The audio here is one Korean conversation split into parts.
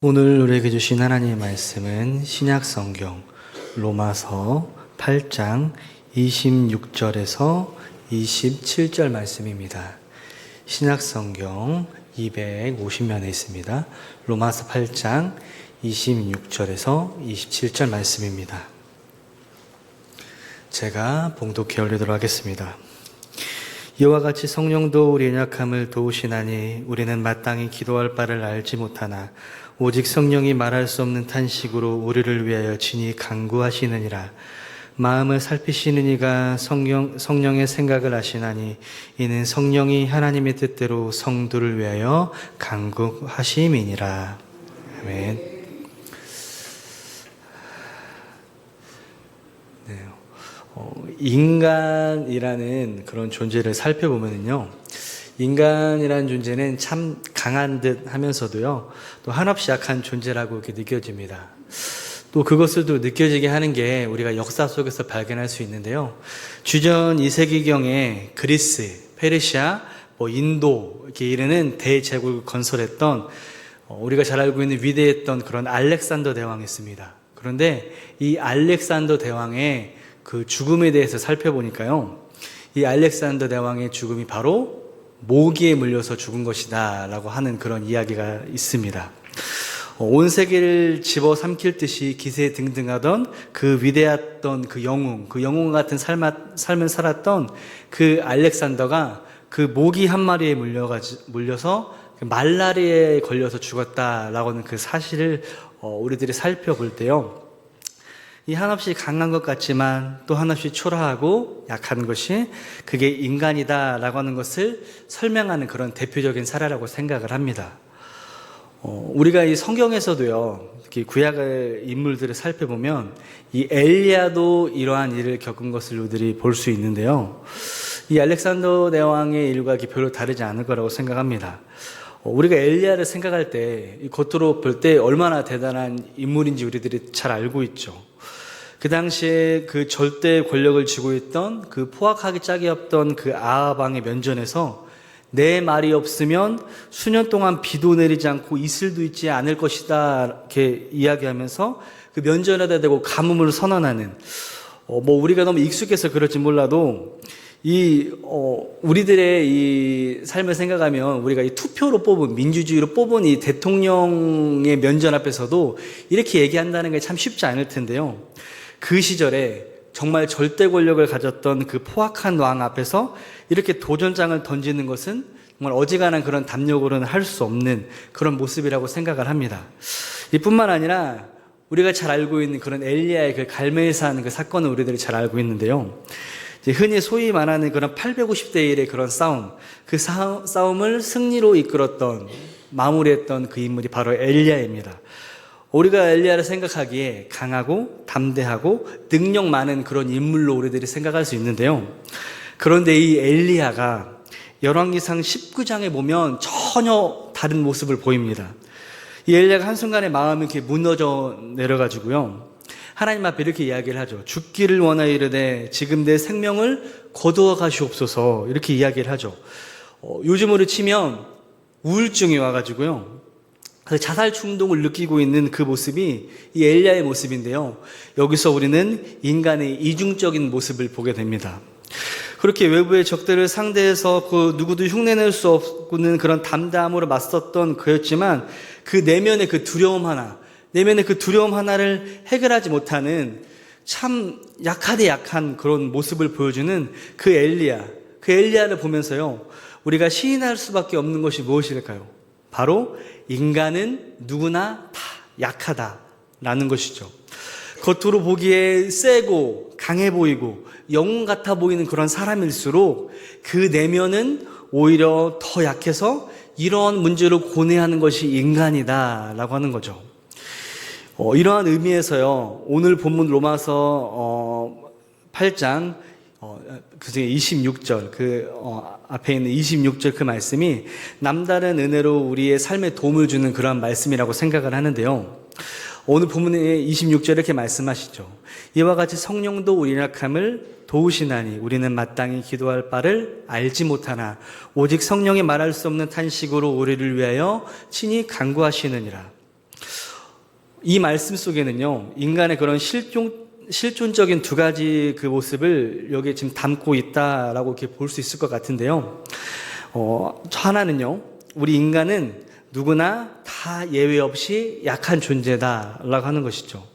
오늘 우리에게 주신 하나님의 말씀은 신약성경 로마서 8장 26절에서 27절 말씀입니다. 신약성경 250면에 있습니다. 로마서 8장 26절에서 27절 말씀입니다. 제가 봉독해 올리도록 하겠습니다. 이와 같이 성령도 우리 연약함을 도우시나니 우리는 마땅히 기도할 바를 알지 못하나 오직 성령이 말할 수 없는 탄식으로 우리를 위하여 친히 간구하시느니라. 마음을 살피시는 이가 성령의 생각을 아시나니 이는 성령이 하나님의 뜻대로 성도를 위하여 간구하심이니라. 아멘. 네. 인간이라는 그런 존재를 살펴보면요, 인간이라는 존재는 참 강한 듯 하면서도요, 또 한없이 약한 존재라고 이렇게 느껴집니다. 또 그것을 또 느껴지게 하는 게 우리가 역사 속에서 발견할 수 있는데요. 주전 2세기경에 그리스, 페르시아, 인도 이렇게 이르는 대제국을 건설했던 우리가 잘 알고 있는 위대했던 그런 알렉산더 대왕이 있습니다. 그런데 이 알렉산더 대왕의 그 죽음에 대해서 살펴보니까요, 이 알렉산더 대왕의 죽음이 바로 모기에 물려서 죽은 것이다 라고 하는 그런 이야기가 있습니다. 온 세계를 집어삼킬 듯이 기세등등하던 그 위대했던 그 영웅 같은 삶을 살았던 그 알렉산더가 그 모기 한 마리에 물려서 말라리아에 걸려서 죽었다라고 하는 그 사실을 우리들이 살펴볼 때요, 이 한없이 강한 것 같지만 또 한없이 초라하고 약한 것이 그게 인간이다라고 하는 것을 설명하는 그런 대표적인 사례라고 생각을 합니다. 우리가 이 성경에서도요, 이렇게 구약의 인물들을 살펴보면 이 엘리야도 이러한 일을 겪은 것을 우리들이 볼 수 있는데요, 이 알렉산더 대왕의 일과 별로 다르지 않을 거라고 생각합니다. 우리가 엘리야를 생각할 때 겉으로 볼 때 얼마나 대단한 인물인지 우리들이 잘 알고 있죠. 그 당시에 그 절대 권력을 쥐고 있던 그 포악하기 짝이 없던 그 아합 왕의 면전에서 내 말이 없으면 수년 동안 비도 내리지 않고 이슬도 있지 않을 것이다 이렇게 이야기하면서 그 면전에다 대고 가뭄을 선언하는, 우리가 너무 익숙해서 그럴지 몰라도 우리들의 이 삶을 생각하면 우리가 이 투표로 뽑은, 민주주의로 뽑은 이 대통령의 면전 앞에서도 이렇게 얘기한다는 게 참 쉽지 않을 텐데요. 그 시절에 정말 절대 권력을 가졌던 그 포악한 왕 앞에서 이렇게 도전장을 던지는 것은 정말 어지간한 그런 담력으로는 할 수 없는 그런 모습이라고 생각을 합니다. 이뿐만 아니라 우리가 잘 알고 있는 그런 엘리야의 그 갈멜산 그 사건을 우리들이 잘 알고 있는데요, 이제 흔히 소위 말하는 그런 850대 1의 그런 싸움, 그 싸움을 승리로 이끌었던, 마무리했던 그 인물이 바로 엘리야입니다. 우리가 엘리야를 생각하기에 강하고 담대하고 능력 많은 그런 인물로 우리들이 생각할 수 있는데요, 그런데 이 엘리야가 열왕기상 19장에 보면 전혀 다른 모습을 보입니다. 이 엘리야가 한순간에 마음이 이렇게 무너져 내려가지고요, 하나님 앞에 이렇게 이야기를 하죠. 죽기를 원하여 이르되 지금 내 생명을 거두어 가시옵소서, 이렇게 이야기를 하죠. 요즘으로 치면 우울증이 와가지고요, 자살 충동을 느끼고 있는 그 모습이 이 엘리야의 모습인데요, 여기서 우리는 인간의 이중적인 모습을 보게 됩니다. 그렇게 외부의 적들을 상대해서 그 누구도 흉내낼 수 없는 그런 담대함으로 맞섰던 그였지만 그 내면의 그 두려움 하나를 해결하지 못하는 참 약한 그런 모습을 보여주는 그 엘리야를 보면서요, 우리가 시인할 수밖에 없는 것이 무엇일까요? 바로 인간은 누구나 다 약하다라는 것이죠. 겉으로 보기에 세고 강해 보이고 영웅 같아 보이는 그런 사람일수록 그 내면은 오히려 더 약해서 이러한 문제를 고뇌하는 것이 인간이다라고 하는 거죠. 이러한 의미에서요, 오늘 본문 로마서 8장 그중에 26절, 앞에 있는 26절 그 말씀이 남다른 은혜로 우리의 삶에 도움을 주는 그런 말씀이라고 생각을 하는데요, 오늘 본문의 26절에 이렇게 말씀하시죠. 이와 같이 성령도 우리 약함을 도우시나니 우리는 마땅히 기도할 바를 알지 못하나 오직 성령이 말할 수 없는 탄식으로 우리를 위하여 친히 간구하시느니라. 이 말씀 속에는요, 인간의 그런 실존적인 두 가지 그 모습을 여기에 지금 담고 있다라고 이렇게 볼 수 있을 것 같은데요. 하나는요, 우리 인간은 누구나 다 예외 없이 약한 존재다라고 하는 것이죠.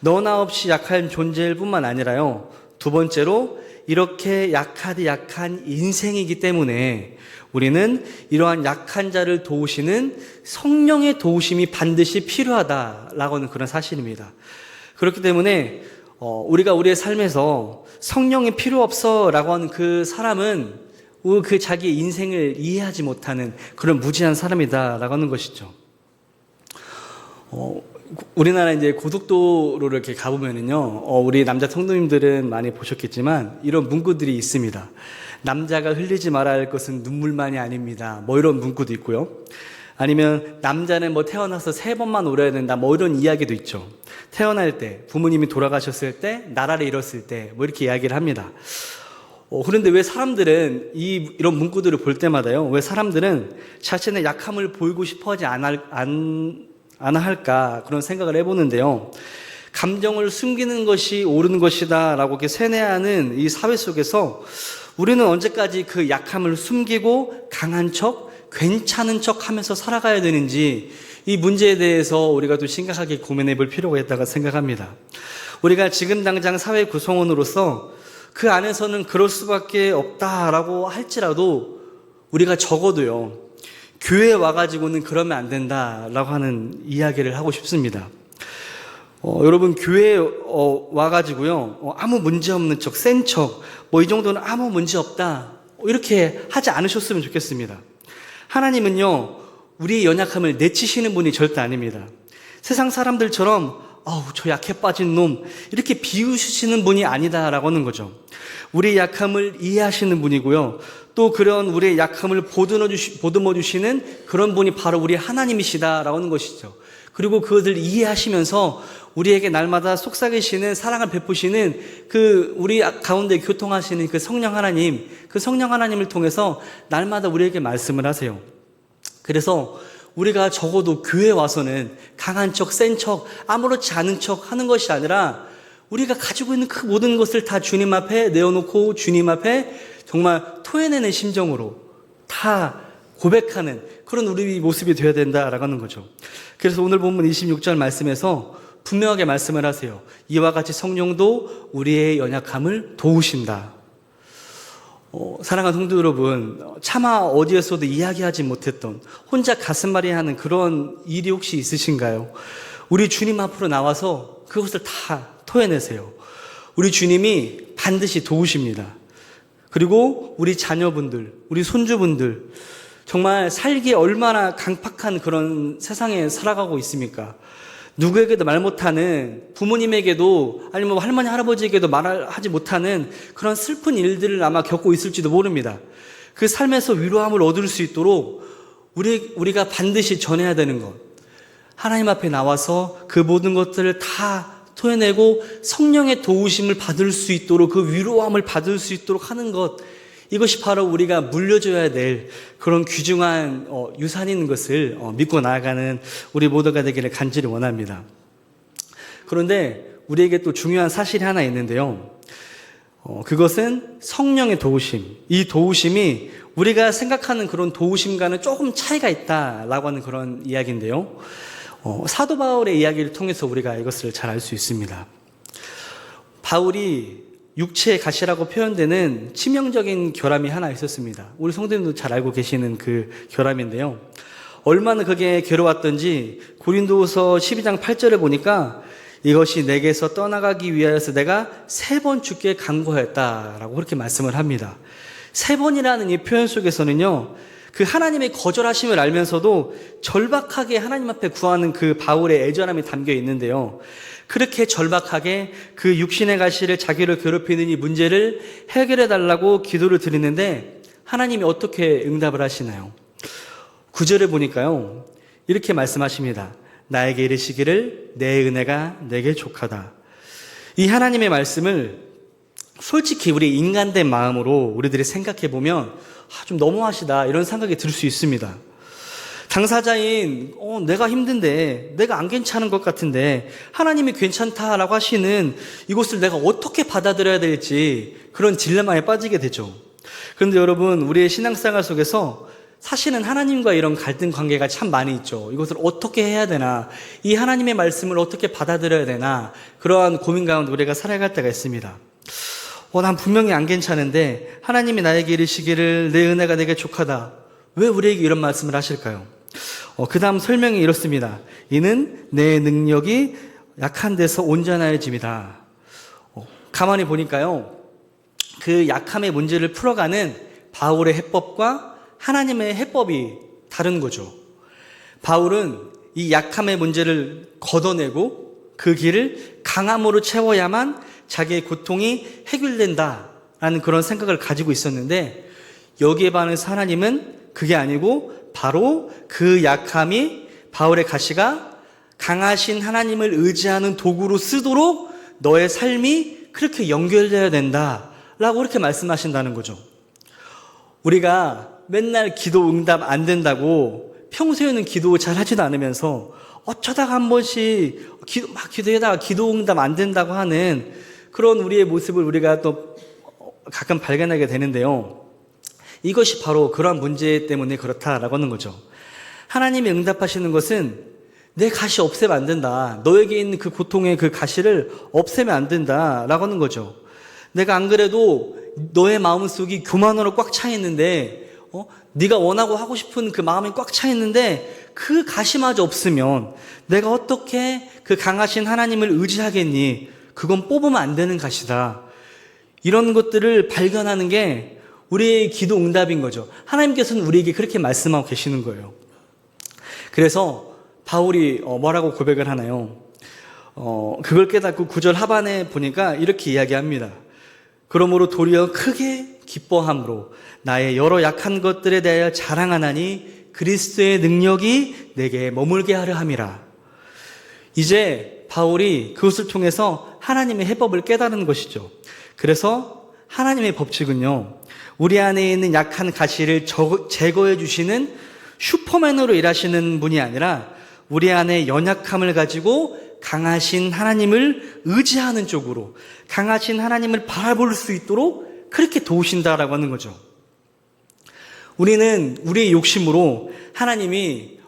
너나 없이 약한 존재일 뿐만 아니라요, 두 번째로 이렇게 약하디 약한 인생이기 때문에 우리는 이러한 약한 자를 도우시는 성령의 도우심이 반드시 필요하다라고 하는 그런 사실입니다. 그렇기 때문에 우리가 우리의 삶에서 성령이 필요 없어라고 하는 그 사람은 그 자기의 인생을 이해하지 못하는 그런 무지한 사람이다라고 하는 것이죠. 우리나라 이제 고속도로를 이렇게 가보면은요, 우리 남자 성도님들은 많이 보셨겠지만 이런 문구들이 있습니다. 남자가 흘리지 말아야 할 것은 눈물만이 아닙니다. 뭐 이런 문구도 있고요. 아니면 남자는 뭐 태어나서 3번만 울어야 된다. 뭐 이런 이야기도 있죠. 태어날 때, 부모님이 돌아가셨을 때, 나라를 잃었을 때, 뭐 이렇게 이야기를 합니다. 그런데 왜 사람들은 이런 문구들을 볼 때마다요, 왜 사람들은 자신의 약함을 보이고 싶어 하지 않아 할까 그런 생각을 해보는데요. 감정을 숨기는 것이 옳은 것이다 라고 이렇게 세뇌하는 이 사회 속에서 우리는 언제까지 그 약함을 숨기고 강한 척, 괜찮은 척 하면서 살아가야 되는지 이 문제에 대해서 우리가 또 심각하게 고민해 볼 필요가 있다고 생각합니다. 우리가 지금 당장 사회 구성원으로서 그 안에서는 그럴 수밖에 없다라고 할지라도 우리가 적어도요, 교회에 와가지고는 그러면 안 된다라고 하는 이야기를 하고 싶습니다. 여러분, 교회에 와가지고요, 아무 문제 없는 척, 센 척, 뭐 이 정도는 아무 문제 없다, 이렇게 하지 않으셨으면 좋겠습니다. 하나님은요, 우리의 연약함을 내치시는 분이 절대 아닙니다. 세상 사람들처럼 저 약해 빠진 놈, 이렇게 비우시는 분이 아니다라고 하는 거죠. 우리의 약함을 이해하시는 분이고요, 또 그런 우리의 약함을 보듬어 주시는 그런 분이 바로 우리 하나님이시다라고 하는 것이죠. 그리고 그것을 이해하시면서 우리에게 날마다 속삭이시는, 사랑을 베푸시는 그 우리 가운데 교통하시는 그 성령 하나님, 그 성령 하나님을 통해서 날마다 우리에게 말씀을 하세요. 그래서 우리가 적어도 교회에 와서는 강한 척, 센 척, 아무렇지 않은 척 하는 것이 아니라 우리가 가지고 있는 그 모든 것을 다 주님 앞에 내어놓고 주님 앞에 정말 토해내는 심정으로 다 고백하는 그런 우리 모습이 되어야 된다라고 하는 거죠. 그래서 오늘 본문 26절 말씀에서 분명하게 말씀을 하세요. 이와 같이 성령도 우리의 연약함을 도우신다. 사랑하는 성도 여러분, 차마 어디에서도 이야기하지 못했던 혼자 가슴앓이 하는 그런 일이 혹시 있으신가요? 우리 주님 앞으로 나와서 그것을 다 토해내세요. 우리 주님이 반드시 도우십니다. 그리고 우리 자녀분들, 우리 손주분들, 정말 살기에 얼마나 강팍한 그런 세상에 살아가고 있습니까? 누구에게도 말 못하는, 부모님에게도 아니면 할머니 할아버지에게도 말하지 못하는 그런 슬픈 일들을 아마 겪고 있을지도 모릅니다. 그 삶에서 위로함을 얻을 수 있도록 우리가 반드시 전해야 되는 것, 하나님 앞에 나와서 그 모든 것들을 다 토해내고 성령의 도우심을 받을 수 있도록, 그 위로함을 받을 수 있도록 하는 것, 이것이 바로 우리가 물려줘야 될 그런 귀중한 유산인 것을 믿고 나아가는 우리 모두가 되기를 간절히 원합니다. 그런데 우리에게 또 중요한 사실이 하나 있는데요. 그것은 성령의 도우심. 이 도우심이 우리가 생각하는 그런 도우심과는 조금 차이가 있다라고 하는 그런 이야기인데요. 사도 바울의 이야기를 통해서 우리가 이것을 잘 알 수 있습니다. 바울이 육체의 가시라고 표현되는 치명적인 결함이 하나 있었습니다. 우리 성도님도 잘 알고 계시는 그 결함인데요. 얼마나 그게 괴로웠던지 고린도후서 12장 8절에 보니까 이것이 내게서 떠나가기 위하여서 내가 3번 주께 간구하였다라고 그렇게 말씀을 합니다. 3번이라는 이 표현 속에서는요, 그 하나님의 거절하심을 알면서도 절박하게 하나님 앞에 구하는 그 바울의 애절함이 담겨 있는데요. 그렇게 절박하게 그 육신의 가시를 자기를 괴롭히는 이 문제를 해결해 달라고 기도를 드리는데 하나님이 어떻게 응답을 하시나요? 9절에 보니까요, 이렇게 말씀하십니다. 나에게 이르시기를 내 은혜가 내게 족하다. 이 하나님의 말씀을 솔직히 우리 인간된 마음으로 우리들이 생각해 보면 좀 너무하시다 이런 생각이 들 수 있습니다. 당사자인 내가 힘든데, 내가 안 괜찮은 것 같은데 하나님이 괜찮다라고 하시는 이것을 내가 어떻게 받아들여야 될지 그런 딜레마에 빠지게 되죠. 그런데 여러분, 우리의 신앙생활 속에서 사실은 하나님과 이런 갈등 관계가 참 많이 있죠. 이것을 어떻게 해야 되나, 이 하나님의 말씀을 어떻게 받아들여야 되나, 그러한 고민 가운데 우리가 살아갈 때가 있습니다. 난 분명히 안 괜찮은데 하나님이 나에게 이르시기를 내 은혜가 내게 족하다. 왜 우리에게 이런 말씀을 하실까요? 그 다음 설명이 이렇습니다. 이는 내 능력이 약한 데서 온전하여짐이다. 가만히 보니까요, 그 약함의 문제를 풀어가는 바울의 해법과 하나님의 해법이 다른 거죠. 바울은 이 약함의 문제를 걷어내고 그 길을 강함으로 채워야만 자기의 고통이 해결된다라는 그런 생각을 가지고 있었는데, 여기에 반해서 하나님은 그게 아니고 바로 그 약함이 바울의 가시가 강하신 하나님을 의지하는 도구로 쓰도록 너의 삶이 그렇게 연결되어야 된다라고 그렇게 말씀하신다는 거죠. 우리가 맨날 기도 응답 안 된다고 평소에는 기도 잘 하지도 않으면서 어쩌다가 한 번씩 기도하다가 기도 응답 안 된다고 하는 그런 우리의 모습을 우리가 또 가끔 발견하게 되는데요. 이것이 바로 그러한 문제 때문에 그렇다라고 하는 거죠. 하나님이 응답하시는 것은 내 가시 없애면 안 된다. 너에게 있는 그 고통의 그 가시를 없애면 안 된다라고 하는 거죠. 내가 안 그래도 너의 마음속이 교만으로 꽉 차 있는데, 네가 원하고 하고 싶은 그 마음이 꽉 차 있는데 그 가시마저 없으면 내가 어떻게 그 강하신 하나님을 의지하겠니? 그건 뽑으면 안 되는 가시다. 이런 것들을 발견하는 게 우리의 기도 응답인 거죠. 하나님께서는 우리에게 그렇게 말씀하고 계시는 거예요. 그래서 바울이 뭐라고 고백을 하나요? 그걸 깨닫고 9절 하반에 보니까 이렇게 이야기합니다. 그러므로 도리어 크게 기뻐함으로 나의 여러 약한 것들에 대하여 자랑하나니 그리스도의 능력이 내게 머물게 하려 함이라. 이제 바울이 그것을 통해서 하나님의 해법을 깨달은 것이죠. 그래서 하나님의 법칙은요, 우리 안에 있는 약한 가시를 제거해 주시는 슈퍼맨으로 일하시는 분이 아니라 우리 안에 연약함을 가지고 강하신 하나님을 의지하는 쪽으로, 강하신 하나님을 바라볼 수 있도록 그렇게 도우신다라고 하는 거죠. 우리는 우리의 욕심으로 하나님이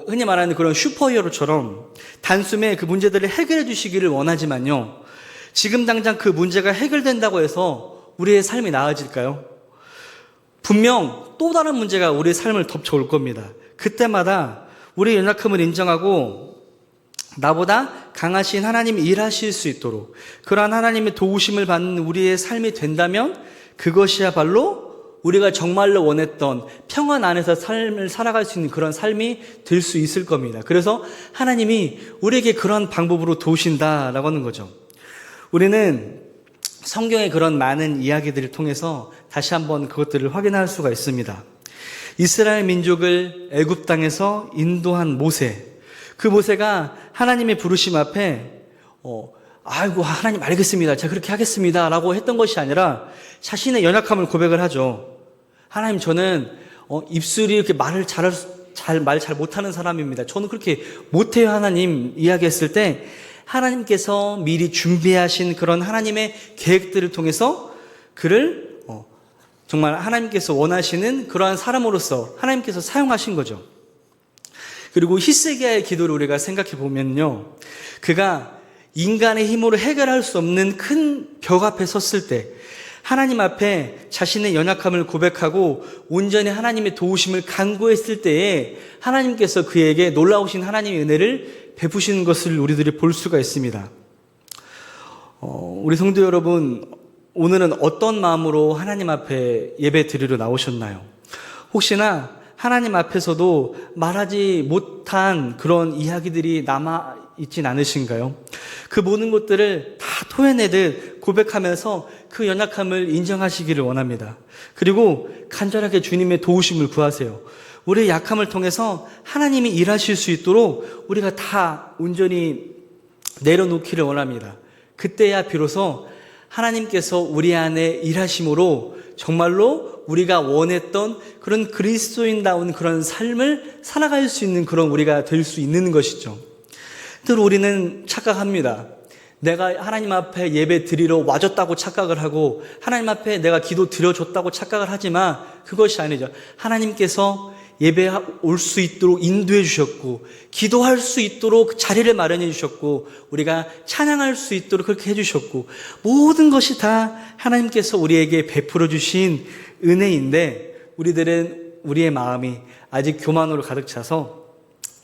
흔히 말하는 그런 슈퍼히어로처럼 단숨에 그 문제들을 해결해 주시기를 원하지만요, 지금 당장 그 문제가 해결된다고 해서 우리의 삶이 나아질까요? 분명 또 다른 문제가 우리의 삶을 덮쳐올 겁니다. 그때마다 우리의 연약함을 인정하고 나보다 강하신 하나님이 일하실 수 있도록 그러한 하나님의 도우심을 받는 우리의 삶이 된다면 그것이야말로 우리가 정말로 원했던 평안 안에서 삶을 살아갈 수 있는 그런 삶이 될 수 있을 겁니다. 그래서 하나님이 우리에게 그런 방법으로 도우신다라고 하는 거죠. 우리는 성경의 그런 많은 이야기들을 통해서 다시 한번 그것들을 확인할 수가 있습니다. 이스라엘 민족을 애굽 땅에서 인도한 모세, 그 모세가 하나님의 부르심 앞에 아이고 하나님 알겠습니다, 제가 그렇게 하겠습니다 라고 했던 것이 아니라 자신의 연약함을 고백을 하죠. 하나님, 저는 입술이 이렇게 말 잘 못하는 사람입니다. 저는 그렇게 못해요 하나님 이야기했을 때 하나님께서 미리 준비하신 그런 하나님의 계획들을 통해서 그를 정말 하나님께서 원하시는 그러한 사람으로서 하나님께서 사용하신 거죠. 그리고 히스기야의 기도를 우리가 생각해 보면요, 그가 인간의 힘으로 해결할 수 없는 큰 벽 앞에 섰을 때 하나님 앞에 자신의 연약함을 고백하고 온전히 하나님의 도우심을 간구했을 때에 하나님께서 그에게 놀라우신 하나님의 은혜를 베푸시는 것을 우리들이 볼 수가 있습니다. 우리 성도 여러분, 오늘은 어떤 마음으로 하나님 앞에 예배 드리러 나오셨나요? 혹시나 하나님 앞에서도 말하지 못한 그런 이야기들이 남아있진 않으신가요? 그 모든 것들을 다 토해내듯 고백하면서 그 연약함을 인정하시기를 원합니다. 그리고 간절하게 주님의 도우심을 구하세요. 우리의 약함을 통해서 하나님이 일하실 수 있도록 우리가 다 온전히 내려놓기를 원합니다. 그때야 비로소 하나님께서 우리 안에 일하심으로 정말로 우리가 원했던 그런 그리스도인다운 그런 삶을 살아갈 수 있는 그런 우리가 될 수 있는 것이죠. 또 우리는 착각합니다. 내가 하나님 앞에 예배 드리러 와줬다고 착각을 하고 하나님 앞에 내가 기도 드려줬다고 착각을 하지만 그것이 아니죠. 하나님께서 예배 올 수 있도록 인도해 주셨고 기도할 수 있도록 자리를 마련해 주셨고 우리가 찬양할 수 있도록 그렇게 해 주셨고 모든 것이 다 하나님께서 우리에게 베풀어 주신 은혜인데 우리들은 우리의 마음이 아직 교만으로 가득 차서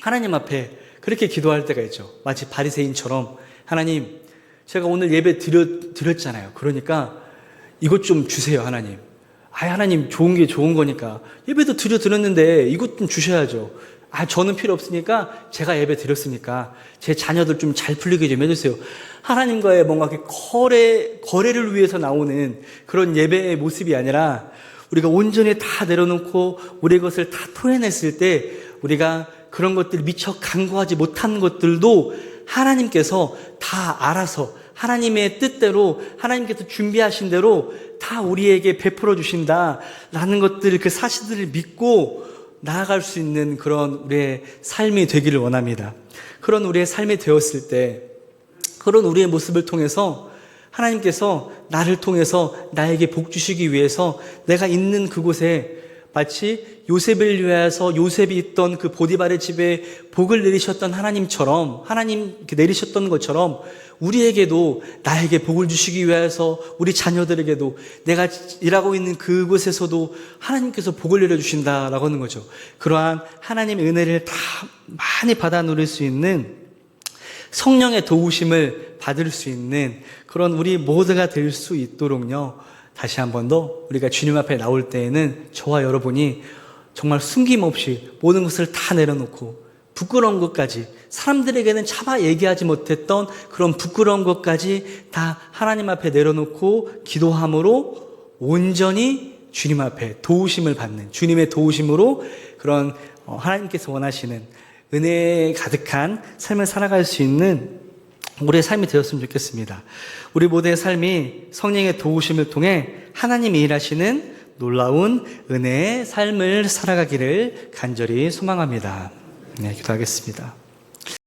하나님 앞에 그렇게 기도할 때가 있죠. 마치 바리새인처럼 하나님 제가 오늘 예배 드렸잖아요. 그러니까 이것 좀 주세요 하나님. 하나님 좋은 게 좋은 거니까 예배도 드렸는데 이것 좀 주셔야죠. 저는 필요 없으니까 제가 예배 드렸으니까 제 자녀들 좀 잘 풀리게 좀 해주세요. 하나님과의 뭔가 거래를 위해서 나오는 그런 예배의 모습이 아니라 우리가 온전히 다 내려놓고 우리의 것을 다 토해냈을 때 우리가 그런 것들 미처 간구하지 못한 것들도 하나님께서 다 알아서 하나님의 뜻대로 하나님께서 준비하신 대로 다 우리에게 베풀어 주신다라는 것들 그 사실들을 믿고 나아갈 수 있는 그런 우리의 삶이 되기를 원합니다. 그런 우리의 삶이 되었을 때 그런 우리의 모습을 통해서 하나님께서 나를 통해서 나에게 복 주시기 위해서 내가 있는 그곳에 마치 요셉을 위하여서 요셉이 있던 그 보디발의 집에 복을 내리셨던 하나님처럼 하나님 내리셨던 것처럼 우리에게도 나에게 복을 주시기 위해서 우리 자녀들에게도 내가 일하고 있는 그곳에서도 하나님께서 복을 내려주신다라고 하는 거죠. 그러한 하나님의 은혜를 다 많이 받아 누릴 수 있는 성령의 도우심을 받을 수 있는 그런 우리 모두가 될 수 있도록요. 다시 한 번 더 우리가 주님 앞에 나올 때에는 저와 여러분이 정말 숨김없이 모든 것을 다 내려놓고 부끄러운 것까지 사람들에게는 차마 얘기하지 못했던 그런 부끄러운 것까지 다 하나님 앞에 내려놓고 기도함으로 온전히 주님 앞에 도우심을 받는 주님의 도우심으로 그런 하나님께서 원하시는 은혜에 가득한 삶을 살아갈 수 있는 우리의 삶이 되었으면 좋겠습니다. 우리 모두의 삶이 성령의 도우심을 통해 하나님이 일하시는 놀라운 은혜의 삶을 살아가기를 간절히 소망합니다. 네, 기도하겠습니다.